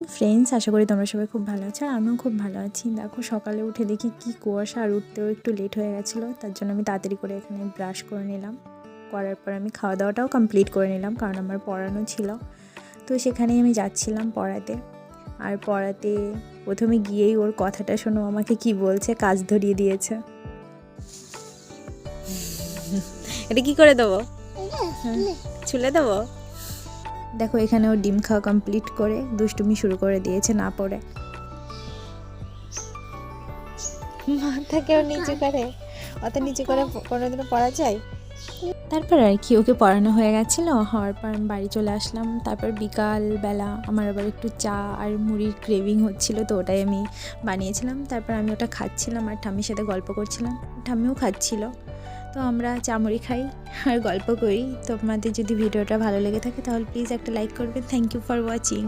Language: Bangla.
ফ্রেন্ডস, আশা করি তোমরা সবাই খুব ভালো আছো আর আমিও খুব ভালো আছি। দেখো সকালে উঠে দেখি কি কুয়াশা, আর উঠতেও একটু লেট হয়ে গেছিলো, তার জন্য আমি তাড়াতাড়ি করে এখানে ব্রাশ করে নিলাম। করার পর আমি খাওয়া দাওয়াটাও কমপ্লিট করে নিলাম, কারণ আমার পড়ানো ছিল। তো সেখানেই আমি যাচ্ছিলাম পড়াতে। আর পড়াতে প্রথমে গিয়েই ওর কথাটা শোনো, আমাকে কি বলছে, কাজ ধরিয়ে দিয়েছে। এটা কি করে দেবো? ছুলে দেবো? দেখো এখানে ও ডিম খাওয়া কমপ্লিট করে দুষ্টুমি শুরু করে দিয়েছে না পড়ে। মাথাকেও নিচু করে, অত নিচু করে কোনোদিনও পড়া যায়? তারপর আর কি ওকে পড়ানো হয়ে গেছিলো, হওয়ার পর আমি বাড়ি চলে আসলাম। তারপর বিকালবেলা আমার আবার একটু চা আর মুড়ির ক্রেভিং হচ্ছিলো, তো ওটাই আমি বানিয়েছিলাম। তারপর আমি ওটা খাচ্ছিলাম আর ঠাম্মির সাথে গল্প করছিলাম, ঠাম্মিও খাচ্ছিল। তো আমরা চা মুড়ি খাই আর গল্প করি। তোমাদের যদি ভিডিওটা ভালো লেগে থাকে তাহলে প্লিজ একটা লাইক করবেন। Thank you for watching.